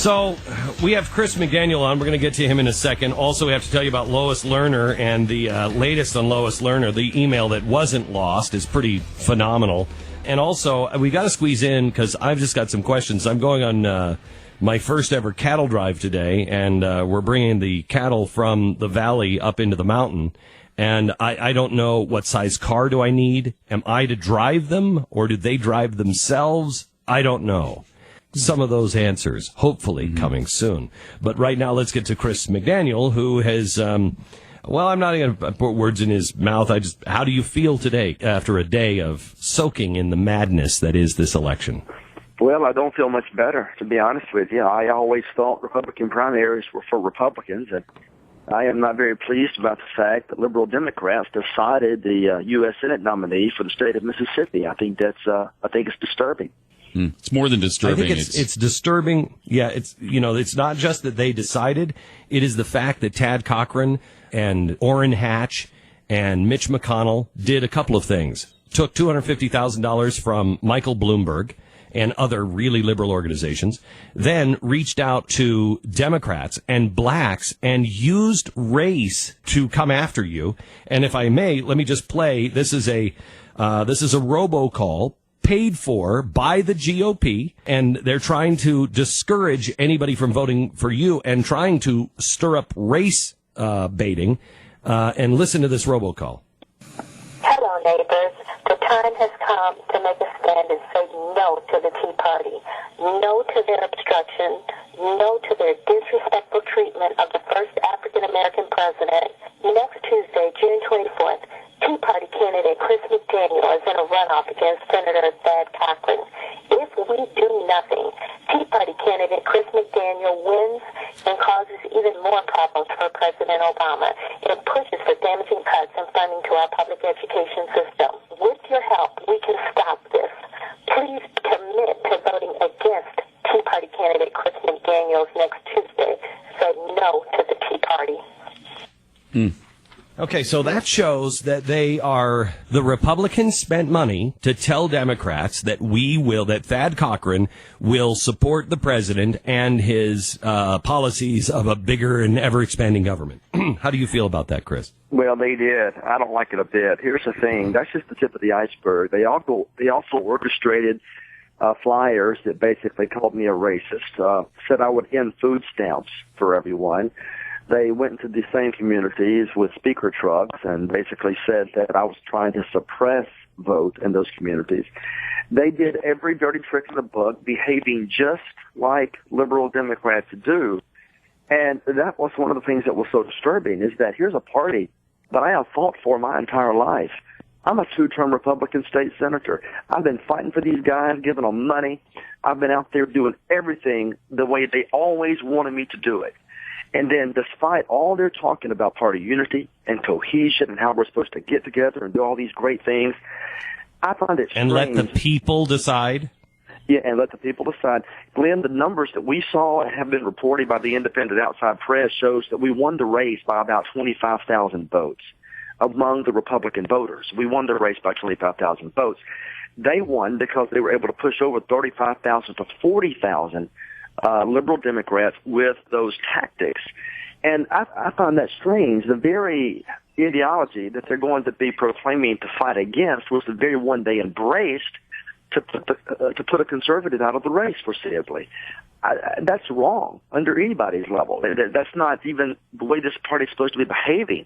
So we have Chris McDaniel on. We're going to get to him in a second. Also, we have to tell you about Lois Lerner and the latest on Lois Lerner. The email that wasn't lost is pretty phenomenal. And also, we got to squeeze in, because I've just got some questions. I'm going on my first ever cattle drive today, and we're bringing the cattle from the valley up into the mountain. And I don't know what size car do I need. Am I to drive them, or do they drive themselves? I don't know. Some of those answers, hopefully, coming soon. But right now, let's get to Chris McDaniel, who has, well, I'm not going to put words in his mouth. How do you feel today after a day of soaking in the madness that is this election? Well, I don't feel much better, to be honest with you. I always thought Republican primaries were for Republicans, and I am not very pleased about the fact that liberal Democrats decided the U.S. Senate nominee for the state of Mississippi. I think it's disturbing. It's more than disturbing. I think it's disturbing. Yeah, it's not just that they decided. It is the fact that Tad Cochran and Orrin Hatch and Mitch McConnell did a couple of things. Took $250,000 from Michael Bloomberg and other really liberal organizations, then reached out to Democrats and blacks and used race to come after you. And if I may, let me just play. This is a robocall paid for by the GOP, and they're trying to discourage anybody from voting for you and trying to stir up race baiting. And listen to this robocall. Hello, neighbors. The time has come to make a stand and say no to the Tea Party, no to their obstruction, no to their disrespectful treatment of the first African-American president. Next Tuesday, June 24th, Tea Party candidate Chris McDaniel is in a runoff against Senator Thad Cochran. If we do nothing, Tea Party candidate Chris McDaniel wins and causes even more problems for President Obama. It pushes for damaging cuts in funding to our public education system. With your help, we can stop this. Please commit to voting against Tea Party candidate Chris McDaniels next Tuesday. Say no to the Tea Party. Okay, so that shows that the Republicans spent money to tell Democrats that that Thad Cochran will support the president and his policies of a bigger and ever-expanding government. How do you feel about that, Chris? Well, they did. I don't like it a bit. Here's the thing. That's just the tip of the iceberg. They also orchestrated flyers that basically called me a racist, said I would end food stamps for everyone. They went into the same communities with speaker trucks and basically said that I was trying to suppress vote in those communities. They did every dirty trick in the book, behaving just like liberal Democrats do. And that was one of the things that was so disturbing, is that here's a party that I have fought for my entire life. I'm a two-term Republican state senator. I've been fighting for these guys, giving them money. I've been out there doing everything the way they always wanted me to do it. And then despite all they're talking about party unity and cohesion and how we're supposed to get together and do all these great things, I find it strange. And let the people decide? Yeah, and let the people decide. Glenn, the numbers that we saw and have been reported by the independent outside press shows that we won the race by about 25,000 votes among the Republican voters. We won the race by 25,000 votes. They won because they were able to push over 35,000 to 40,000 liberal Democrats with those tactics. And I find that strange. The very ideology that they're going to be proclaiming to fight against was the very one they embraced to put a conservative out of the race foreseeably. That's wrong under anybody's level. That's not even the way this party is supposed to be behaving.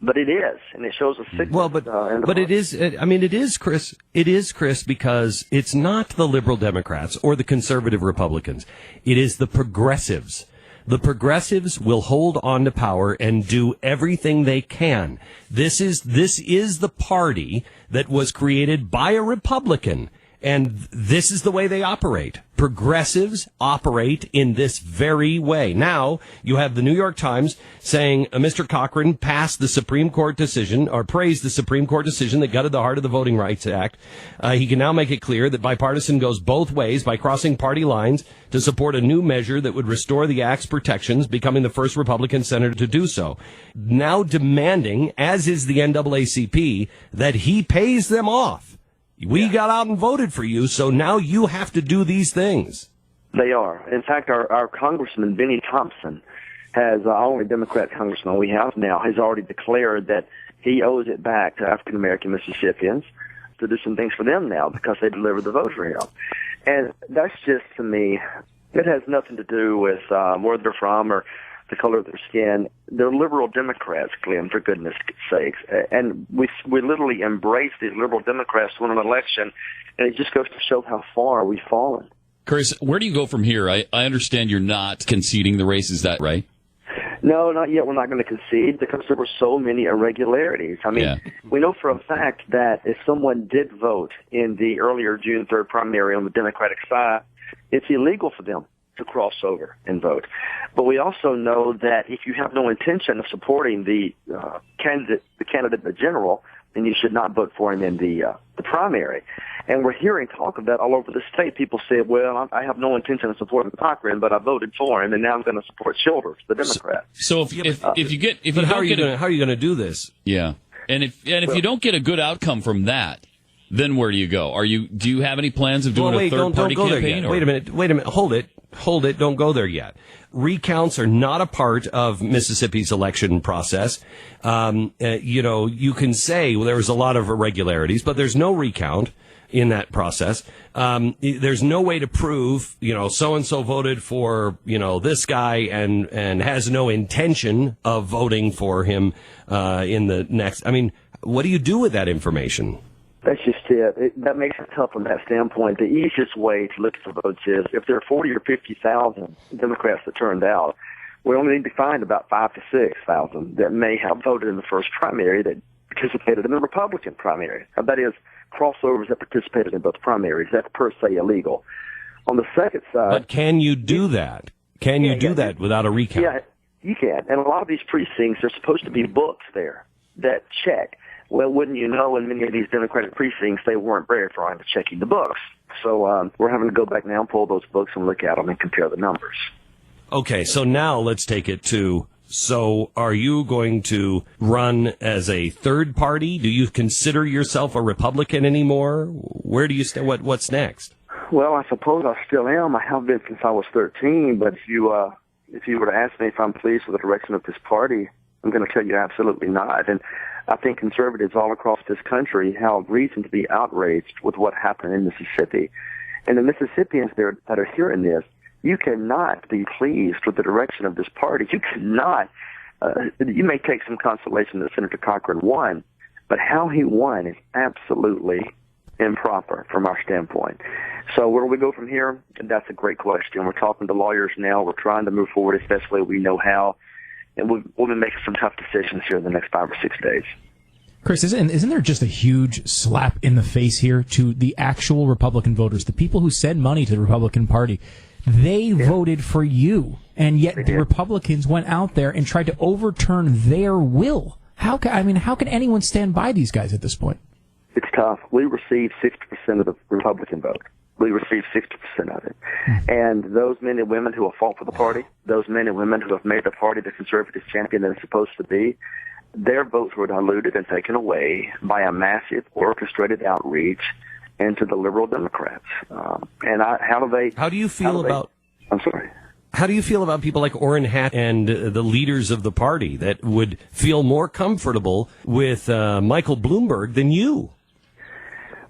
But it is, and it shows a sickness. Well, but it is. I mean, it is, Chris. It is, Chris, because it's not the liberal Democrats or the conservative Republicans. It is the progressives. The progressives will hold on to power and do everything they can. This is the party that was created by a Republican. And this is the way they operate. Progressives operate in this very way. Now, you have the New York Times saying Mr. Cochran passed the Supreme Court decision, or praised the Supreme Court decision that gutted the heart of the Voting Rights Act. He can now make it clear that bipartisan goes both ways by crossing party lines to support a new measure that would restore the Act's protections, becoming the first Republican senator to do so. Now demanding, as is the NAACP, that he pays them off. We got out and voted for you, so now you have to do these things. They are. In fact, our Congressman, Benny Thompson, has, only Democrat congressman we have now, has already declared that he owes it back to African-American Mississippians to do some things for them now because they delivered the vote for him. And that's just, to me, it has nothing to do with where they're from or the color of their skin. They're liberal Democrats, Glenn, for goodness sakes. And we literally embrace these liberal Democrats to win an election, and it just goes to show how far we've fallen. Chris, where do you go from here? I understand you're not conceding the race. Is that right? No, not yet. We're not going to concede because there were so many irregularities. I mean, we know for a fact that if someone did vote in the earlier June 3rd primary on the Democratic side, it's illegal for them to cross over and vote. But we also know that if you have no intention of supporting the candidate, the general, then you should not vote for him in the primary. And we're hearing talk of that all over the state. People say, well, I have no intention of supporting Cochran, but I voted for him, and now I'm going to support Childers, the Democrat. So how are you going to do this? Yeah. And if you don't get a good outcome from that, then where do you go? Do you have any plans of doing a third party campaign? Wait a minute. Hold it. Don't go there yet. Recounts are not a part of Mississippi's election process. You can say, well, there was a lot of irregularities, but there's no recount in that process. There's no way to prove, so-and-so voted for, this guy and has no intention of voting for him, in the next. I mean, what do you do with that information? That's just it. That makes it tough from that standpoint. The easiest way to look at the votes is if there are 40 or 50,000 Democrats that turned out, we only need to find about 5,000 to 6,000 that may have voted in the first primary that participated in the Republican primary. That is, crossovers that participated in both primaries. That's per se illegal. On the second side... But can you do that? Can you do that without a recount? Yeah, you can. And a lot of these precincts, there's supposed to be books there that check. Well, wouldn't you know, in many of these Democratic precincts, they weren't very far into checking the books. So we're having to go back now and pull those books and look at them and compare the numbers. Okay, so now let's take it to... So are you going to run as a third party? Do you consider yourself a Republican anymore? Where do you stand? What's next? Well, I suppose I still am. I have been since I was 13. But if you were to ask me if I'm pleased with the direction of this party, I'm going to tell you absolutely not. And I think conservatives all across this country have reason to be outraged with what happened in Mississippi. And the Mississippians there that are hearing this, you cannot be pleased with the direction of this party. You cannot. You may take some consolation that Senator Cochran won, but how he won is absolutely improper from our standpoint. So where do we go from here? That's a great question. We're talking to lawyers now. We're trying to move forward as best way we know how. And we'll be making some tough decisions here in the next 5 or 6 days. Chris, isn't there just a huge slap in the face here to the actual Republican voters, the people who send money to the Republican Party? They voted for you, and yet the Republicans went out there and tried to overturn their will. How can anyone stand by these guys at this point? It's tough. We received 60% of the Republican vote. We received 60% of it. And those men and women who have fought for the party, those men and women who have made the party the conservative champion that it's supposed to be, their votes were diluted and taken away by a massive orchestrated outreach into the liberal Democrats. How do you feel about... I'm sorry. How do you feel about people like Orrin Hatch and the leaders of the party that would feel more comfortable with Michael Bloomberg than you?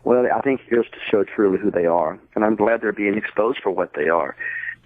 Well, I think it goes to show truly who they are, and I'm glad they're being exposed for what they are.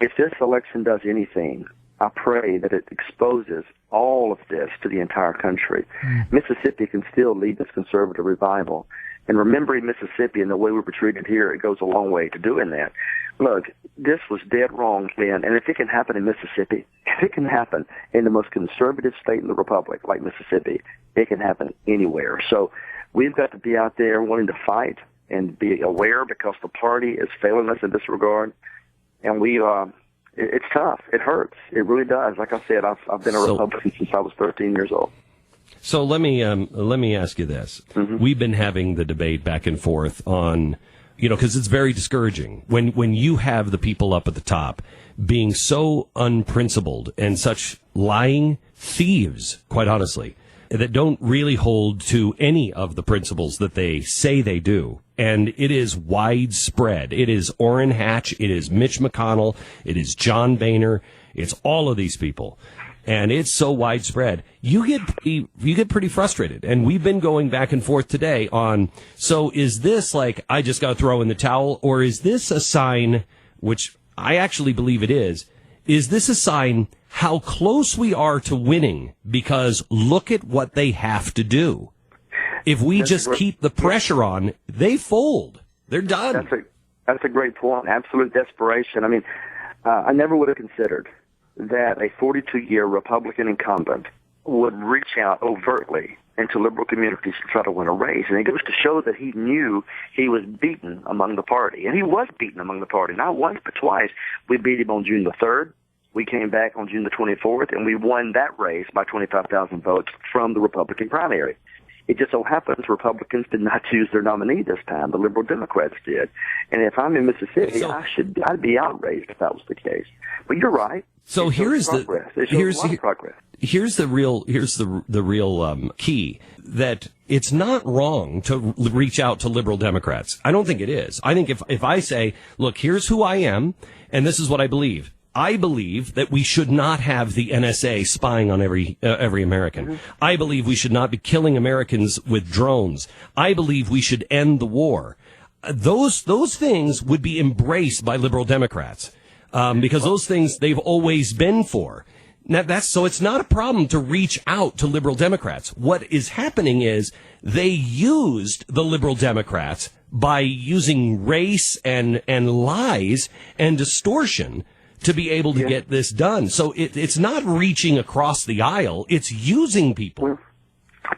If this election does anything, I pray that it exposes all of this to the entire country. Mississippi can still lead this conservative revival. And remembering Mississippi and the way we were treated here, it goes a long way to doing that. Look, this was dead wrong, Glenn, and if it can happen in Mississippi, if it can happen in the most conservative state in the Republic, like Mississippi, it can happen anywhere. So we've got to be out there wanting to fight and be aware because the party is failing us in this regard. And it's tough. It hurts. It really does. Like I said, I've been a Republican since I was 13 years old. So let me ask you this. Mm-hmm. We've been having the debate back and forth on, because it's very discouraging when you have the people up at the top being so unprincipled and such lying thieves, quite honestly, that don't really hold to any of the principles that they say they do. And it is widespread. It is Orrin Hatch. It is Mitch McConnell. It is John Boehner. It's all of these people. And it's so widespread. You get pretty frustrated. And we've been going back and forth today on, so is this like, I just got to throw in the towel, or is this a sign, which I actually believe it is this a sign how close we are to winning? Because look at what they have to do. If we just keep the pressure on, they fold. They're done. That's a great point. Absolute desperation. I mean, I never would have considered that a 42-year Republican incumbent would reach out overtly into liberal communities to try to win a race. And it goes to show that he knew he was beaten among the party. And he was beaten among the party, not once but twice. We beat him on June the 3rd. We came back on June the 24th, and we won that race by 25,000 votes from the Republican primary. It just so happens Republicans did not choose their nominee this time. The liberal Democrats did. And if I'm in Mississippi, I'd be outraged if that was the case. But you're right. So here's the real key, that it's not wrong to reach out to liberal Democrats. I don't think it is. I think if I say, look, here's who I am, and this is what I believe. I believe that we should not have the NSA spying on every American. Mm-hmm. I believe we should not be killing Americans with drones. I believe we should end the war. Those things would be embraced by liberal Democrats, because those things they've always been for. Now so it's not a problem to reach out to liberal Democrats. What is happening is they used the liberal Democrats by using race and lies and distortion to be able to get this done. So it's not reaching across the aisle. It's using people.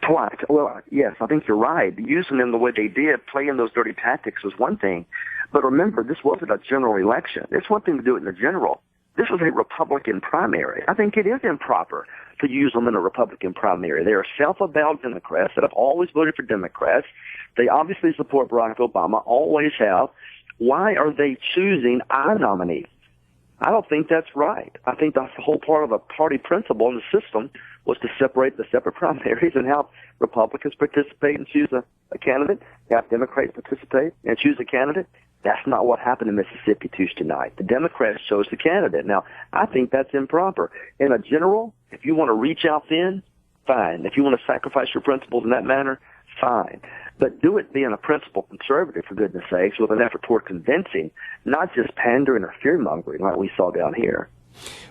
Well, yes, I think you're right. Using them the way they did, playing those dirty tactics was one thing. But remember, this wasn't a general election. It's one thing to do it in a general. This was a Republican primary. I think it is improper to use them in a Republican primary. They are self-avowed Democrats that have always voted for Democrats. They obviously support Barack Obama, always have. Why are they choosing our nominee? I don't think that's right. I think that's the whole part of the party principle in the system was to separate the separate primaries and have Republicans participate and choose a candidate, have Democrats participate and choose a candidate. That's not what happened in Mississippi Tuesday night. The Democrats chose the candidate. Now, I think that's improper. In a general, if you want to reach out then, fine. If you want to sacrifice your principles in that manner, fine. But do it being a principled conservative, for goodness sakes, with an effort toward convincing, not just pandering or fear-mongering like we saw down here.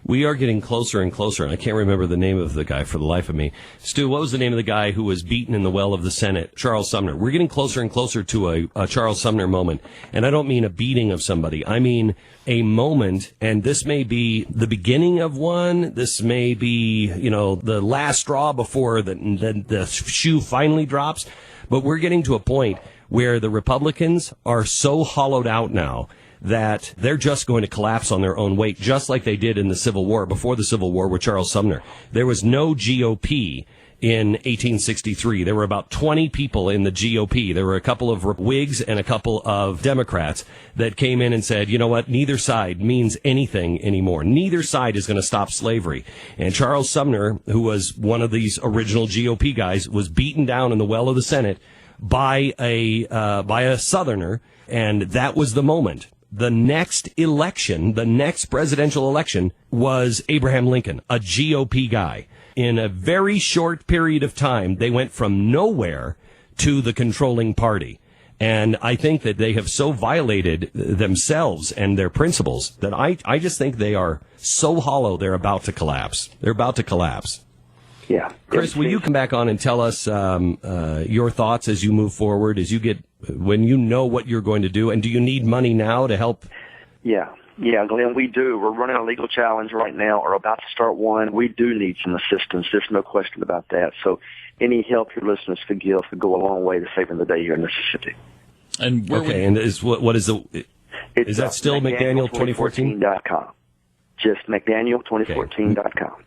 We are getting closer and closer, and I can't remember the name of the guy for the life of me. Stu, what was the name of the guy who was beaten in the well of the Senate? Charles Sumner. We're getting closer and closer to a Charles Sumner moment. And I don't mean a beating of somebody. I mean a moment, and this may be the beginning of one. This may be, the last straw before the shoe finally drops. But we're getting to a point where the Republicans are so hollowed out now that they're just going to collapse on their own weight, just like they did in the Civil War, before the Civil War with Charles Sumner. There was no GOP in 1863. There were about 20 people in the GOP. There were a couple of Whigs and a couple of Democrats that came in and said, you know what, neither side means anything anymore. Neither side is going to stop slavery. And Charles Sumner, who was one of these original GOP guys, was beaten down in the well of the Senate by a Southerner, and that was the moment. The next election, the next presidential election, was Abraham Lincoln, a GOP guy. In a very short period of time, they went from nowhere to the controlling party. And I think that they have so violated themselves and their principles that I just think they are so hollow, they're about to collapse. They're about to collapse. Yeah. Chris, will you come back on and tell us your thoughts as you move forward, when you know what you're going to do? And do you need money now to help? Yeah, Glenn, we do. We're running a legal challenge right now, or about to start one. We do need some assistance. There's no question about that. So any help your listeners could give could go a long way to saving the day here in Mississippi. And and is that still McDaniel2014.com? Just McDaniel2014.com.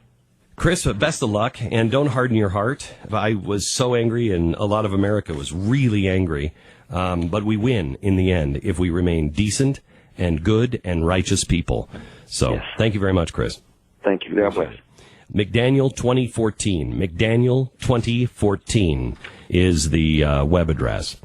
Chris, best of luck, and don't harden your heart. I was so angry, and a lot of America was really angry, but we win in the end if we remain decent and good and righteous people. So, Thank you very much, Chris. Thank you. God bless. McDaniel 2014. McDaniel 2014 is the web address.